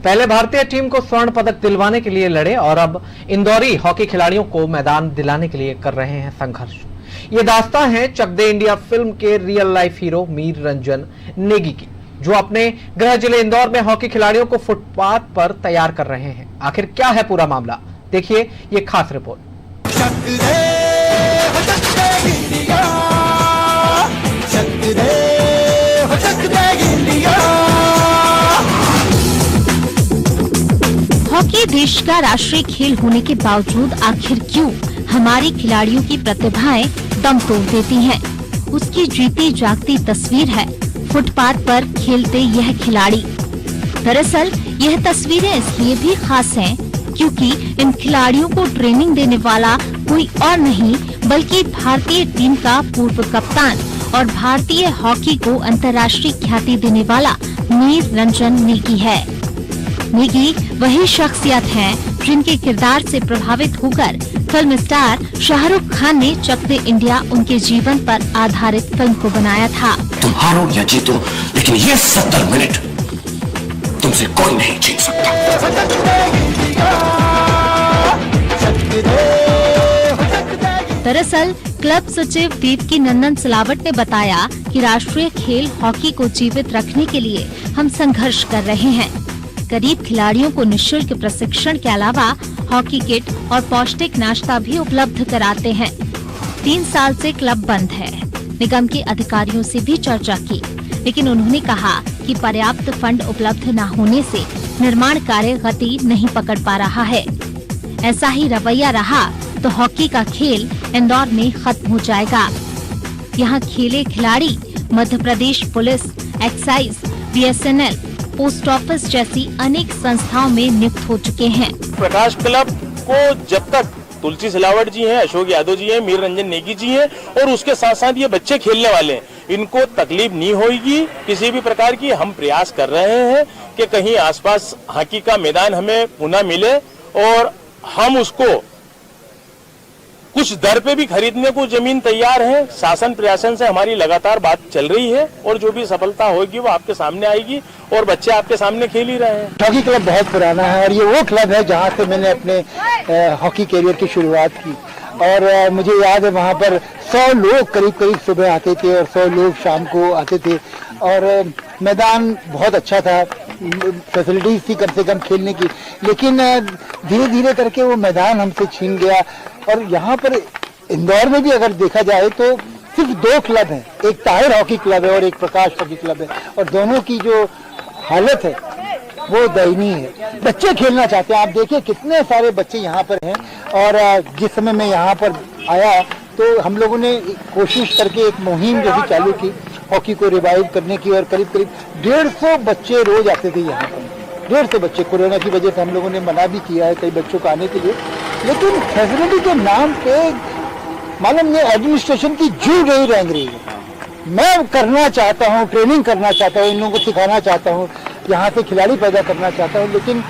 पहले भारतीय टीम को स्वर्ण पदक दिलवाने के लिए लड़े और अब इंदौरी हॉकी खिलाड़ियों को मैदान दिलाने के लिए कर रहे हैं संघर्ष। ये दास्तां है चक दे इंडिया फिल्म के real life hero Mir Ranjan Negi की, जो अपने गृह जिले इंदौर में हॉकी खिलाड़ियों को फुटपाथ पर तैयार कर रहे हैं। आखिर क्या है पूरा मामला, देखिए ये खास रिपोर्ट। हॉकी देश का राष्ट्रीय खेल होने के बावजूद आखिर क्यों हमारी खिलाड़ियों की प्रतिभाएं दम तोड़ देती हैं? उसकी जीती जागती तस्वीर है फुटपाथ पर खेलते यह खिलाड़ी। दरअसल यह तस्वीरें इसलिए भी खास हैं क्योंकि इन खिलाड़ियों को ट्रेनिंग देने वाला कोई और नहीं बल्कि भारतीय टीम का पूर्व कप्तान और भारतीय हॉकी को अंतर्राष्ट्रीय ख्याति देने वाला मीर रंजन नेगी है। नेगी वही शख्सियत हैं जिनके किरदार से प्रभावित होकर फिल्म स्टार शाहरुख खान ने चक दे इंडिया उनके जीवन पर आधारित फिल्म को बनाया था। तुम हारो या जीतो, लेकिन ये 70 मिनट तुमसे कोई नहीं जीत सकता। दरअसल क्लब सचिव देवकी नंदन सिलावट ने बताया कि राष्ट्रीय खेल हॉकी को जीवित रखने के लिए हम संघर्ष कर रहे हैं। गरीब खिलाड़ियों को निःशुल्क प्रशिक्षण के अलावा हॉकी किट और पौष्टिक नाश्ता भी उपलब्ध कराते हैं। 3 साल से क्लब बंद है। निगम के अधिकारियों से भी चर्चा की, लेकिन उन्होंने कहा कि पर्याप्त फंड उपलब्ध न होने से निर्माण कार्य गति नहीं पकड़ पा रहा है। ऐसा ही रवैया रहा तो हॉकी का खेल इंदौर में खत्म हो जाएगा। यहाँ खेले खिलाड़ी Madhya Pradesh police, excise, BSNL, post office जैसी अनेक संस्थाओं में नियुक्त हो चुके हैं। प्रकाश क्लब को जब तक तुलसी सिलावट जी हैं, अशोक यादव जी हैं, मीर रंजन नेगी जी हैं और उसके साथ साथ ये बच्चे खेलने वाले हैं, इनको तकलीफ नहीं होगी किसी भी प्रकार की। हम प्रयास कर रहे हैं कि कहीं आसपास हॉकी का मैदान हमें पुनः मिले और हम उसको कुछ दर पे भी खरीदने को जमीन तैयार है। शासन प्रशासन से हमारी लगातार बात चल रही है और जो भी सफलता होगी वो आपके सामने आएगी और बच्चे आपके सामने खेल ही रहे हैं। हॉकी क्लब बहुत पुराना है और ये वो क्लब है जहाँ से मैंने अपने हॉकी कैरियर की शुरुआत की और मुझे याद है वहाँ पर 100 लोग करीब सुबह आते थे और 100 लोग शाम को आते थे और मैदान बहुत अच्छा था, फैसिलिटीज थी कम से कम खेलने की, लेकिन धीरे धीरे करके वो मैदान हमसे छीन गया। और यहाँ पर इंदौर में भी अगर देखा जाए तो सिर्फ 2 क्लब हैं, एक ताहिर हॉकी क्लब है और एक प्रकाश हॉकी क्लब है और दोनों की जो हालत है वो दयनीय है। बच्चे खेलना चाहते हैं, आप देखिए कितने सारे बच्चे यहाँ पर हैं और जिस समय मैं यहाँ पर आया तो हम लोगों ने कोशिश करके एक मुहिम जैसी चालू की हॉकी को रिवाइव करने की और करीब 150 बच्चे रोज आते थे यहाँ पर। 150 बच्चे। कोरोना की वजह से हम लोगों ने मना भी किया है कई बच्चों को आने के लिए, लेकिन फैसिलिटी के नाम पे मालूम ये एडमिनिस्ट्रेशन की जूझ रही है। मैं करना चाहता हूँ, ट्रेनिंग करना चाहता हूँ, इन लोगों को सिखाना चाहता हूँ, यहाँ से खिलाड़ी पैदा करना चाहता हूँ, लेकिन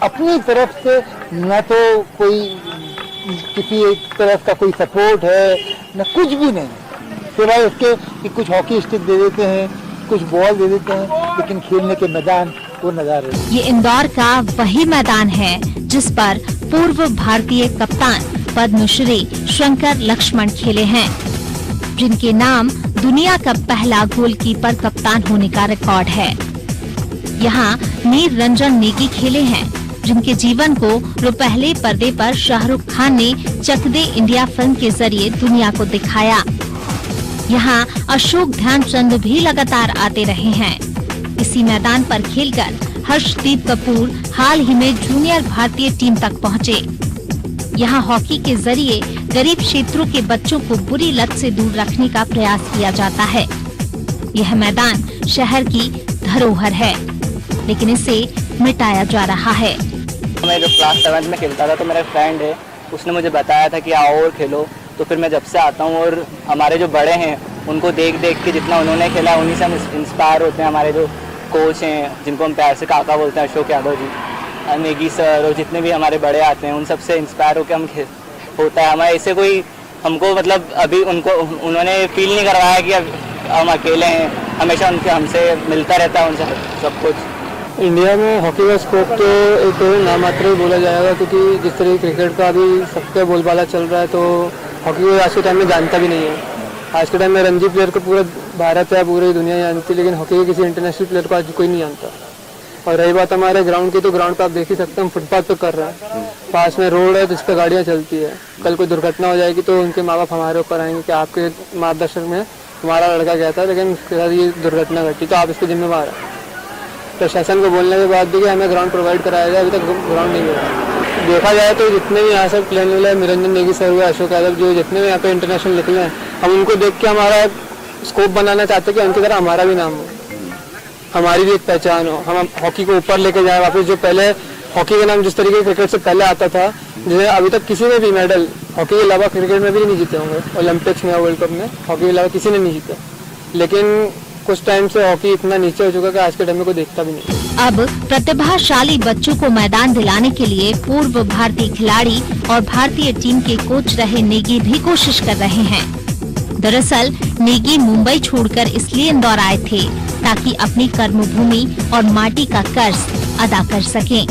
अपनी तरफ से न तो कोई किसी एक तरफ का कोई सपोर्ट है न कुछ भी नहीं, सिवाय उसके कि कुछ हॉकी स्टिक दे देते हैं, कुछ बॉल दे देते हैं, लेकिन खेलने के मैदान वो नजारे। ये इंदौर का वही मैदान है जिस पर पूर्व भारतीय कप्तान पद्मश्री शंकर लक्ष्मण खेले हैं, जिनके नाम दुनिया का पहला गोलकीपर कप्तान होने का रिकॉर्ड है। यहाँ मीर रंजन नेगी खेले हैं, जिनके जीवन को पहले पर्दे पर शाहरुख खान ने चक दे इंडिया फिल्म के जरिए दुनिया को दिखाया। यहाँ अशोक ध्यानचंद भी लगातार आते रहे हैं। इसी मैदान पर खेलकर हर्षदीप कपूर हाल ही में जूनियर भारतीय टीम तक पहुँचे। यहाँ हॉकी के जरिए गरीब क्षेत्रों के बच्चों को बुरी लत से दूर रखने का प्रयास किया जाता है। यह मैदान शहर की धरोहर है, लेकिन इसे मिटाया जा रहा है। मैं जब क्लास 7 में खेलता था तो मेरा फ्रेंड है, उसने मुझे बताया था कि आओ और खेलो, तो फिर मैं जब से आता हूँ और हमारे जो बड़े हैं उनको देख के जितना उन्होंने खेला उन्हीं से हम इंस्पायर होते हैं। हमारे जो कोच हैं जिनको हम प्यार से काका बोलते हैं, अशोक यादव जी, नेगी सर और जितने भी हमारे बड़े आते हैं उन सब से इंस्पायर होकर हम होता है। हमारे ऐसे कोई हमको मतलब अभी उन्होंने फील नहीं करवाया कि हम अकेले हैं, हमेशा हमसे मिलता रहता है उनसे सब कुछ। इंडिया में हॉकी का स्कोप तो एक नाम मात्र ही बोला जाएगा, क्योंकि जिस तरह क्रिकेट का अभी सबका बोलबाला चल रहा है तो हॉकी को आज के टाइम में जानता भी नहीं है। आज के टाइम में रणजी प्लेयर को पूरा भारत या पूरी दुनिया जानती है, लेकिन हॉकी के किसी इंटरनेशनल प्लेयर को आज कोई नहीं जानता। और रही बात हमारे ग्राउंड की, तो ग्राउंड पे आप देख ही सकते हैं हम फुटपाथ पे कर रहे हैं, पास में रोड है जिस पे गाड़ियाँ चलती है। कल कोई दुर्घटना हो जाएगी तो उनके माँ बाप हमारे ऊपर आएंगे कि आपके मार्गदर्शन में हमारा लड़का गया था लेकिन उसके साथ ये दुर्घटना घटी तो आप इसके जिम्मेवार हैं। प्रशासन को बोलने के बाद भी कि हमें ग्राउंड प्रोवाइड कराया जाए, अभी तक ग्राउंड नहीं मिला। देखा जाए तो जितने भी यहाँ से प्लेयर मिले, निरंजन नेगी सर हुए, अशोक यादव जो जितने भी यहाँ पे इंटरनेशनल निकले हैं, हम उनको देख के हमारा स्कोप बनाना चाहते हैं कि उनकी तरह हमारा भी नाम हो, हमारी भी एक पहचान हो, हम हॉकी को ऊपर लेके जाए वापस। जो पहले हॉकी का नाम जिस तरीके क्रिकेट से पहले आता था, जिसे अभी तक किसी ने भी मेडल हॉकी के अलावा क्रिकेट में भी नहीं जीते होंगे, ओलंपिक्स में, वर्ल्ड कप में हॉकी के अलावा किसी ने नहीं जीता। लेकिन कुछ टाइम से हॉकी इतना नीचे हो चुका कि आज के टाइम में कोई देखता भी नहीं। अब प्रतिभाशाली बच्चों को मैदान दिलाने के लिए पूर्व भारतीय खिलाड़ी और भारतीय टीम के कोच रहे नेगी भी कोशिश कर रहे हैं। दरअसल नेगी मुंबई छोड़कर इसलिए इंदौर आए थे ताकि अपनी कर्मभूमि और माटी का कर्ज अदा कर सकें,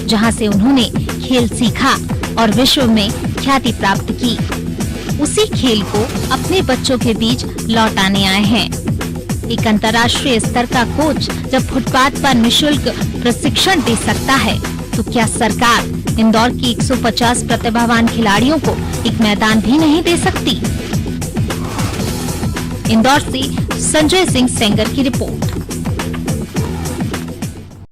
जहां से उन्होंने खेल सीखा और विश्व में ख्याति प्राप्त की। उसी खेल को अपने बच्चों के बीच लौटाने आए हैं। एक अंतर्राष्ट्रीय स्तर का कोच जब फुटपाथ पर निशुल्क प्रशिक्षण दे सकता है, तो क्या सरकार इंदौर की 150 प्रतिभावान खिलाड़ियों को एक मैदान भी नहीं दे सकती? इंदौर से संजय सिंह सेंगर की रिपोर्ट।